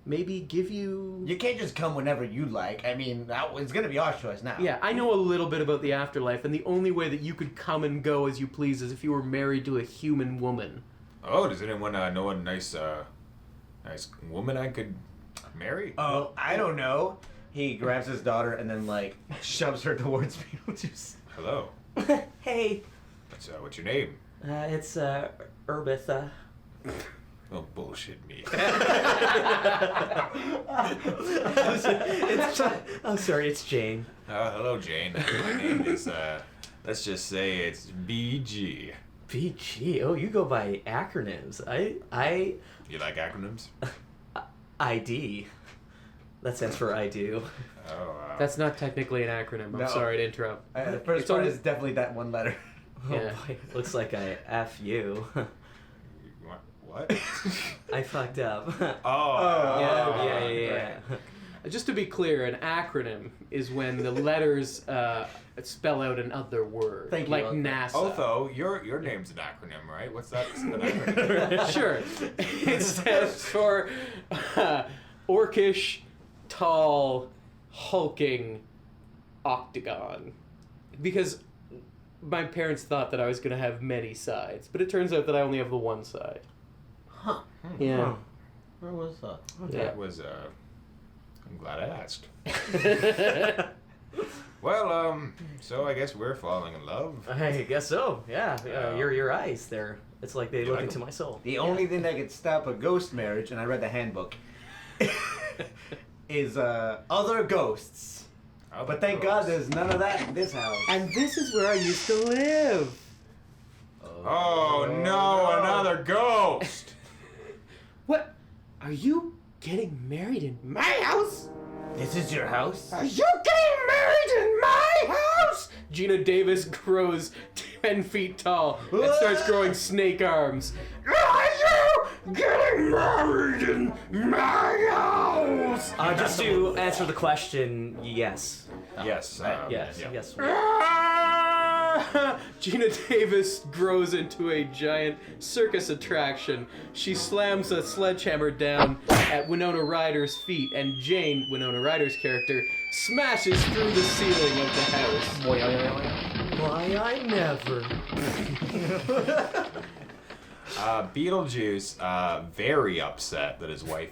maybe give you... You can't just come whenever you like. I mean, it's gonna be our choice now. Yeah, I know a little bit about the afterlife, and the only way that you could come and go as you please is if you were married to a human woman. Oh, does anyone know a nice woman I could marry? Oh, I don't know. He grabs his daughter and then, like, shoves her towards Beetlejuice. Hello. Hey. What's your name? It's Urbitha. Oh, bullshit me. I'm sorry, it's Jane. Hello, Jane. My name is, let's just say it's BG. BG? Oh, you go by acronyms. You like acronyms? ID. That stands for I do. Oh, That's not technically an acronym. I'm No. sorry to interrupt. The first It's part only- is definitely that one letter. Oh Yeah. boy, looks like I F you. What? I fucked up. Yeah. Just to be clear, an acronym is when the letters spell out another word. Thank you, like Otho. NASA. Otho, your name's an acronym, right? What's that? An acronym? Sure. It stands for Orcish, Tall, Hulking, Octagon. Because my parents thought that I was going to have many sides, but it turns out that I only have the one side. Huh. Yeah. Where was that? That was, I'm glad I asked. Well, so I guess we're falling in love. I guess so. Yeah. Your eyes there. It's like they look like into 'em? my soul. The only thing that could stop a ghost marriage, and I read the handbook, is other ghosts. But thank God there's none of that in this house. And this is where I used to live. Oh no, another ghost! What? Are you getting married in my house? This is your house? Are you getting married in my house? Gina Davis grows 10 feet tall and starts growing snake arms. Are you getting married in my house? Just to answer the question, yes. Yes. Yes. yeah. Yes. Ah! Gina Davis grows into a giant circus attraction. She slams a sledgehammer down at Winona Ryder's feet, and Jane, Winona Ryder's character, smashes through the ceiling of the house. Why, I never. Beetlejuice, very upset that his wife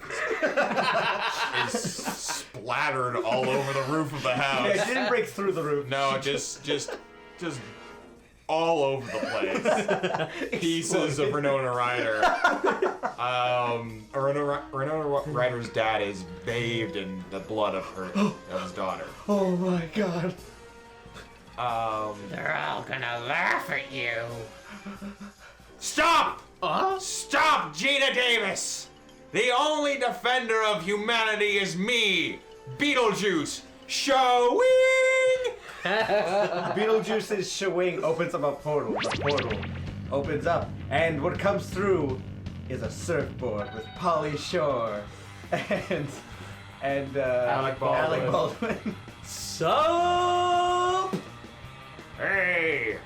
is splattered all over the roof of the house. Yeah, she didn't break through the roof. No, just all over the place. Pieces of Winona Ryder. Winona Ryder's dad is bathed in the blood of his daughter. Oh my god. They're all gonna laugh at you. Stop! Stop, Gina Davis! The only defender of humanity is me, Beetlejuice. Showing! Beetlejuice's showing opens up a portal. The portal opens up, and what comes through is a surfboard with Polly Shore and Alec Baldwin. So. Hey,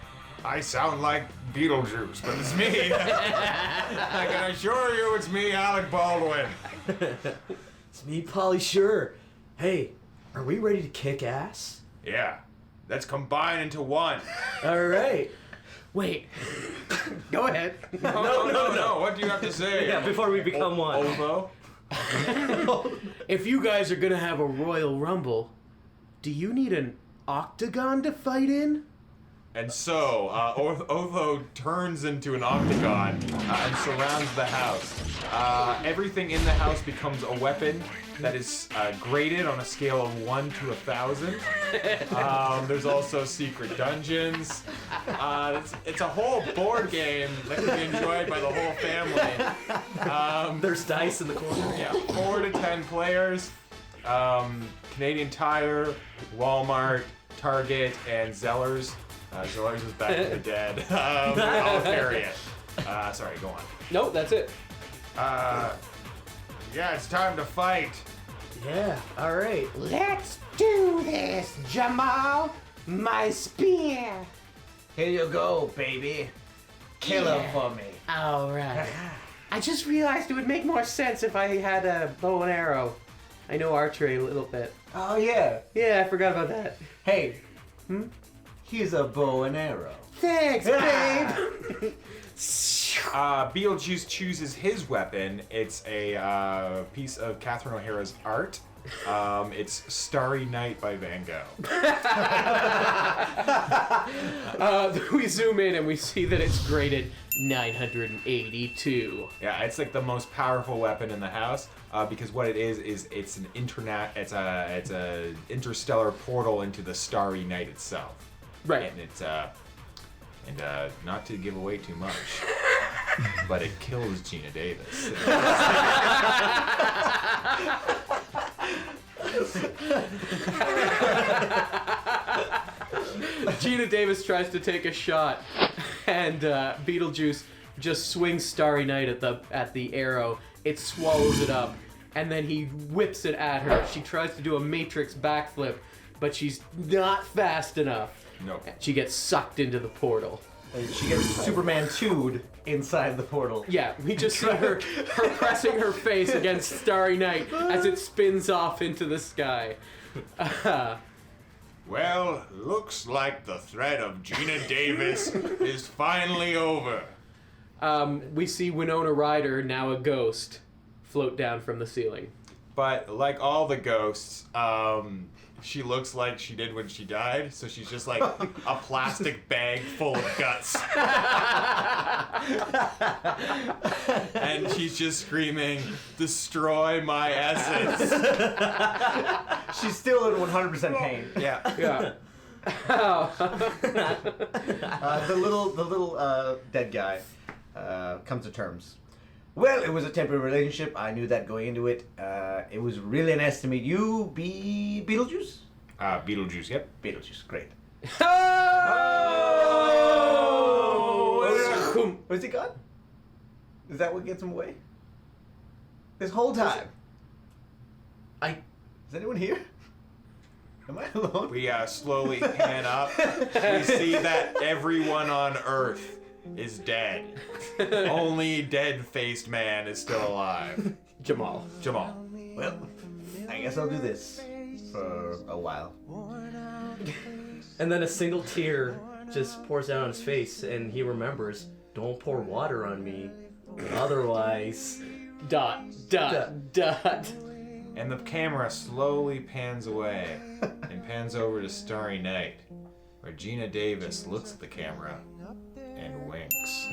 I sound like Beetlejuice, but it's me. I can assure you it's me, Alec Baldwin. It's me, Polly Sure. Hey, are we ready to kick ass? Yeah, let's combine into one. All right. Wait. Go ahead. No. What do you have to say? Yeah, before we become one. Ovo? If you guys are gonna have a Royal Rumble, do you need an octagon to fight in? And so, Ovo turns into an octagon and surrounds the house. Everything in the house becomes a weapon that is graded on a scale of 1 to 1,000. There's also secret dungeons. It's a whole board game that can be enjoyed by the whole family. There's dice in the corner. Yeah, 4 to 10 players. Canadian Tire, Walmart, Target, and Zellers. Zellers is back from the dead. I'll carry it. Sorry, go on. Nope, that's it. Yeah, it's time to fight. Yeah, all right. Let's do this, Jamal. My spear. Here you go, baby. Kill him for me. All right. I just realized it would make more sense if I had a bow and arrow. I know archery a little bit. Oh yeah. Yeah, I forgot about that. Hey. Here's a bow and arrow. Thanks, babe. Beetlejuice chooses his weapon. It's a piece of Catherine O'Hara's art. It's Starry Night by Van Gogh. We zoom in and we see that it's graded 982. Yeah, it's like the most powerful weapon in the house because what it is it's an it's a interstellar portal into the Starry Night itself. Right. And it's and not to give away too much, but it kills Gina Davis. Gina Davis tries to take a shot, and Beetlejuice just swings Starry Night at the arrow. It swallows it up, and then he whips it at her. She tries to do a Matrix backflip, but she's not fast enough. No. She gets sucked into the portal. And she gets Superman 2'd inside the portal. Yeah, we just see her pressing her face against Starry Night as it spins off into the sky. Well, looks like the threat of Gina Davis is finally over. We see Winona Ryder, now a ghost, float down from the ceiling. But like all the ghosts, she looks like she did when she died, so she's just like a plastic bag full of guts. And she's just screaming, "Destroy my essence." She's still in 100% pain. Yeah. Yeah. The little dead guy comes to terms. Well, it was a temporary relationship. I knew that going into it. It was really nice to meet you, Beetlejuice? Beetlejuice, yep. Beetlejuice, great. Oh! Was he gone? Is that what gets him away? This whole time? Is anyone here? Am I alone? We slowly pan up. We see that everyone on Earth is dead. Only dead-faced man is still alive. Jamal. Well, I guess I'll do this for a while. And then a single tear just pours down on his face, and he remembers, don't pour water on me, otherwise... ... And the camera slowly pans away and pans over to Starry Night, where Gina Davis looks at the camera and winks.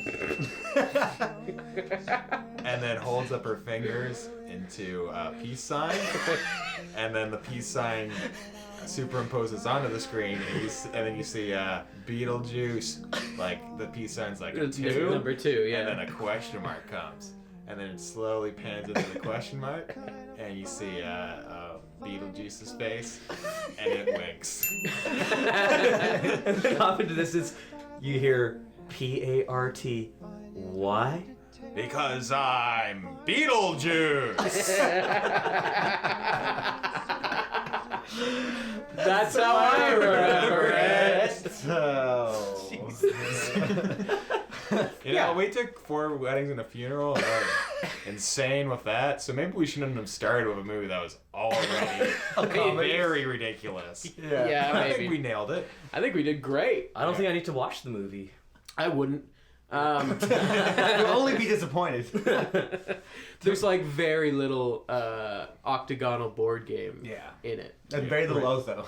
And then holds up her fingers into a peace sign, and then the peace sign superimposes onto the screen, and then you see Beetlejuice, like the peace sign's like a 2, Number 2, yeah. and then a question mark comes. And then it slowly pans into the question mark, and you see Beetlejuice's face, and it winks. And then off into this is, you hear P-A-R-T. Why? Because I'm Beetlejuice! That's how I remember it. So... You know, we took 4 weddings and a funeral and are insane with that, so maybe we shouldn't have started with a movie that was already very ridiculous. Yeah, I maybe. think we nailed it. I think we did great. I don't think I need to watch the movie. I wouldn't. You'll only be disappointed. There's like very little octagonal board game in it. And very little Otho.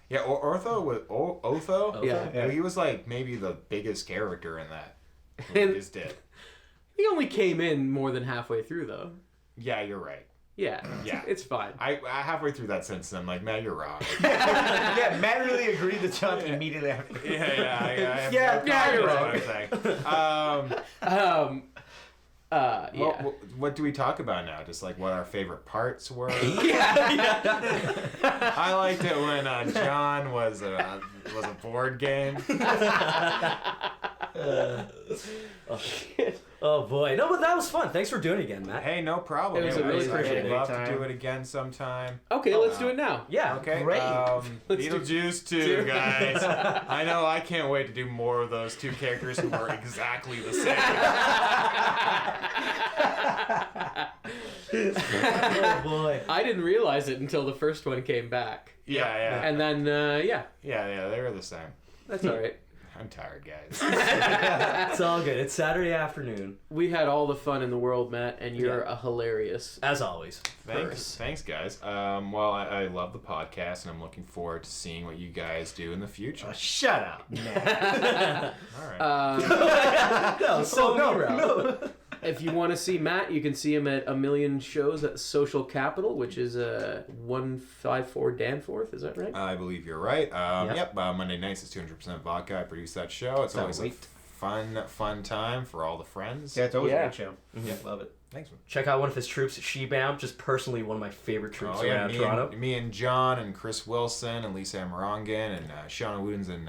Yeah, Otho was Otho. Yeah. He was like maybe the biggest character in that. And- He just did. He only came in more than halfway through, though. Yeah, you're right. Yeah, Yeah. it's fine. I halfway through that sentence, I'm like, man, you're wrong. Yeah, Matt really agreed to jump immediately after. I have Yeah, no yeah, you're comments on what I'm saying. Yeah. What do we talk about now? Just like what our favorite parts were. I liked it when John was a board game. Oh boy. No, but that was fun. Thanks for doing it again, Matt. Hey, no problem. It was a really I'd great love time. to do it again sometime. Okay, let's do it now. Yeah, Okay. great. Beetlejuice 2, guys. I know. I can't wait to do more of those 2 characters who are exactly the same. Oh boy. I didn't realize it until the first one came back. Yeah. And then, Yeah, they were the same. that's all right. I'm tired, guys. It's all good. It's Saturday afternoon. We had all the fun in the world, Matt, and you're a hilarious. As always. Thanks, guys. Well, I love the podcast, and I'm looking forward to seeing what you guys do in the future. Shut up, Matt. All right. No. If you want to see Matt, you can see him at a million shows at Social Capital, which is 154 Danforth. Is that right? I believe you're right. Yep. Monday nights is 200% vodka. I produce that show. It's always a fun time for all the friends. Yeah, it's always Yeah. a great show. Yeah, love it. Thanks, man. Check out one of his troops, Shebound. Just personally one of my favorite troops around Toronto. Me and John and Chris Wilson and Lisa Amarangan and Shauna Wooden's in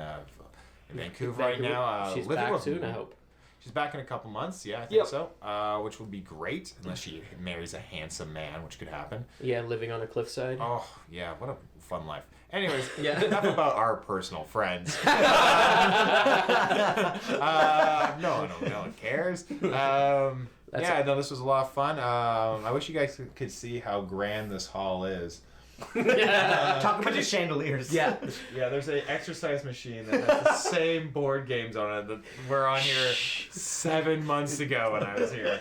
Vancouver right now. She's living back with soon, I hope. She's back in a couple months, I think so. Which would be great, unless she marries a handsome man, which could happen. Yeah, living on a cliffside. Oh, yeah, what a fun life. Anyways, Yeah. enough about our personal friends. No one cares. This was a lot of fun. I wish you guys could see how grand this hall is. Talk about the chandeliers. Yeah. Yeah, there's an exercise machine that has the same board games on it that were on here 7 months ago when I was here.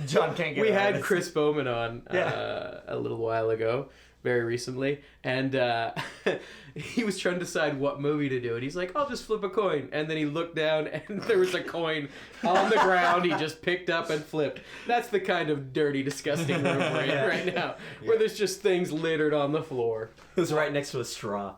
John can't get We out of had this. Chris Bowman on a little while ago, very recently, and he was trying to decide what movie to do, and he's like, I'll just flip a coin. And then he looked down, and there was a coin on the ground he just picked up and flipped. That's the kind of dirty, disgusting room we're in right now, where there's just things littered on the floor. It was right next to a straw.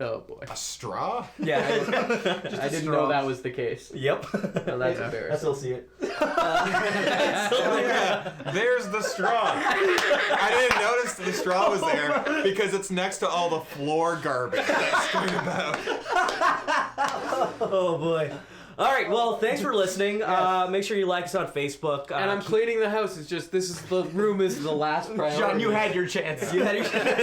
Oh, boy. A straw? Yeah. I didn't know that was the case. Yep. Well, that's embarrassing. I still see it. Yeah, there's the straw. I didn't notice the straw was there because it's next to all the floor garbage that's strewn about. Oh boy. All right, well, thanks for listening. Make sure you like us on Facebook. And I'm cleaning the house. It's just the room is the last priority. John, you had your chance. You had your chance.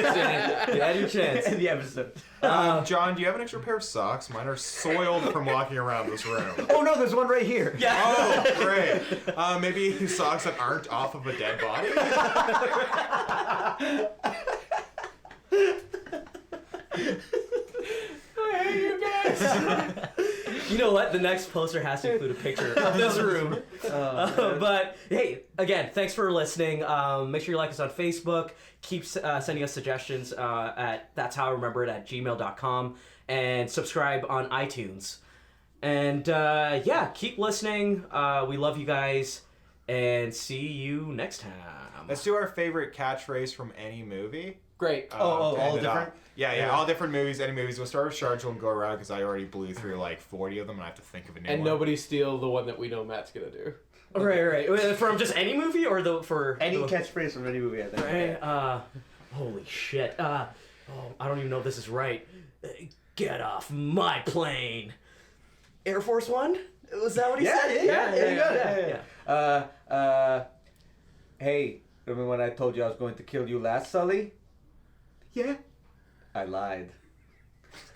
You had your chance. In the episode. John, do you have an extra pair of socks? Mine are soiled from walking around this room. Oh no, there's one right here. Yeah. Oh, great. Maybe socks that aren't off of a dead body? I hate you guys. You know what? The next poster has to include a picture of this room. But hey, again, thanks for listening. Make sure you like us on Facebook. Keep sending us suggestions at that's how I remember it at gmail.com, and subscribe on iTunes. And yeah, keep listening. We love you guys, and see you next time. Let's do our favorite catchphrase from any movie. Great. All different? Yeah, all different movies, any movies. We'll start with Sharjeel and go around because I already blew through like 40 of them and I have to think of a new one. And nobody steal the one that we know Matt's gonna do. Right. From just any movie or for Any catchphrase from any movie, I think. Right. Holy shit. I don't even know if this is right. Get off my plane. Air Force One? Was that what he said? Yeah. Hey, remember when I told you I was going to kill you last, Sully? Yeah. I lied.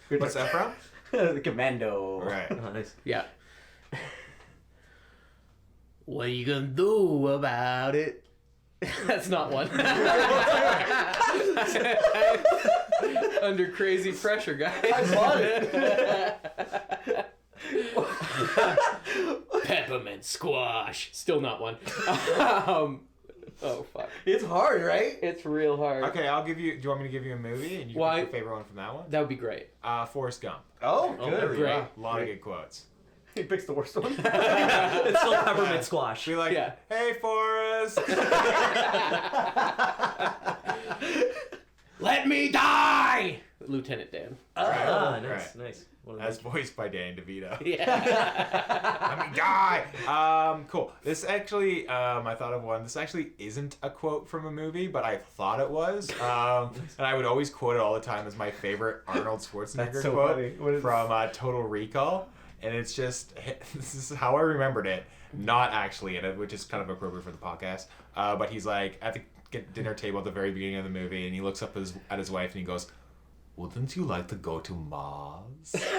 What's that from? The Commando. Right. Nice. Yeah. What are you gonna do about it? That's not one. Under crazy pressure, guys. I Peppermint squash. Still not one. Oh fuck. It's hard, right? It's real hard. Okay, I'll give you. Do you want me to give you a movie and you Why? can pick your favorite one from that one? That would be great. Forrest Gump. Oh, there good. we Great. go. A lot of good quotes. He picks the worst one. It's still peppermint squash. Be like, Yeah. hey, Forrest. Let me die! Lieutenant Dan. Nice, Right. nice. One of That's those. voiced by Danny DeVito. Yeah. Let me die. Cool. This actually, I thought of one. This actually isn't a quote from a movie, but I thought it was. And I would always quote it all the time as my favorite Arnold Schwarzenegger That's so quote funny. What is from Total Recall. And it's just, this is how I remembered it. Not actually in it, which is kind of appropriate for the podcast. But he's like at the dinner table at the very beginning of the movie, and he looks up at his wife and he goes, "Wouldn't you like to go to Mars?" He doesn't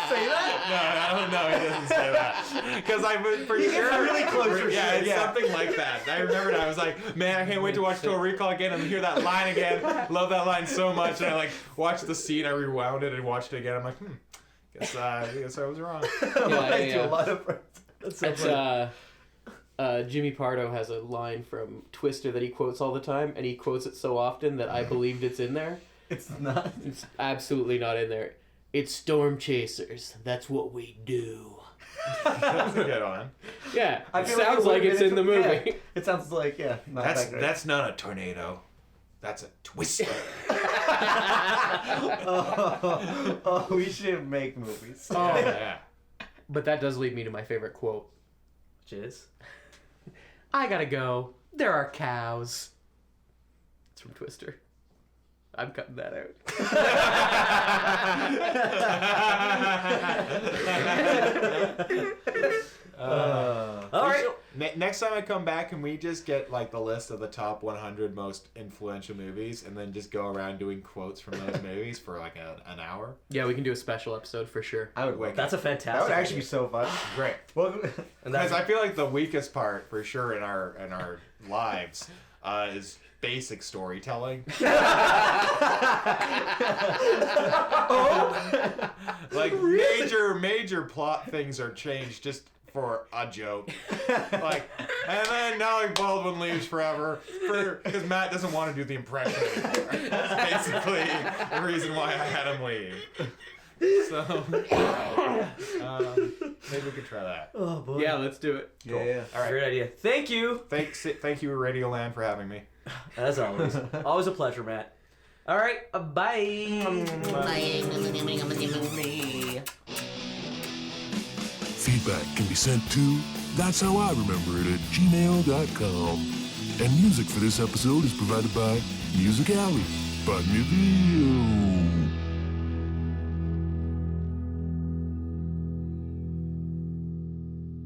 say that? No, he doesn't say that. Because I would for He sure. gets really close for Yeah, sure, it's yeah. something like that. I remembered. I was like, man, I can't wait to watch Total Recall again and hear that line again. Love that line so much. And I like watched the scene. I rewound it and watched it again. I'm like, guess I was wrong. I do a lot of friends. That's so It's funny. Jimmy Pardo has a line from Twister that he quotes all the time, and he quotes it so often that I believed it's in there. It's not. It's absolutely not in there. It's storm chasers. That's what we do. That's a good one. Yeah, I it feel sounds it like would've it's been in the movie. Yeah, it sounds like not That's that great. that's not a tornado. That's a twister. Oh, we should make movies. Oh, Yeah. but that does lead me to my favorite quote. Which is? I gotta go. There are cows. It's from Twister. I'm cutting that out. All right. Next time I come back, can we just get like the list of the top 100 most influential movies, and then just go around doing quotes from those movies for like an hour? Yeah, we can do a special episode for sure. I would wake That's a up. fantastic. That would actually be idea. so fun. Great. Well, And Because that's, I feel like the weakest part, for sure, in our lives, is basic storytelling. Like major plot things are changed just for a joke. Like, and then Alec Baldwin leaves forever because Matt doesn't want to do the impression anymore. That's basically the reason why I had him leave. So maybe we could try that. oh boy. Yeah, let's do it. yeah, yeah. All right. Great idea. Thank you. Thank you, Radioland, for having me. As always. Always a pleasure, Matt. All right. Bye. Feedback can be sent to That's How I Remember It at gmail.com. And music for this episode is provided by Music Alley by Muvio.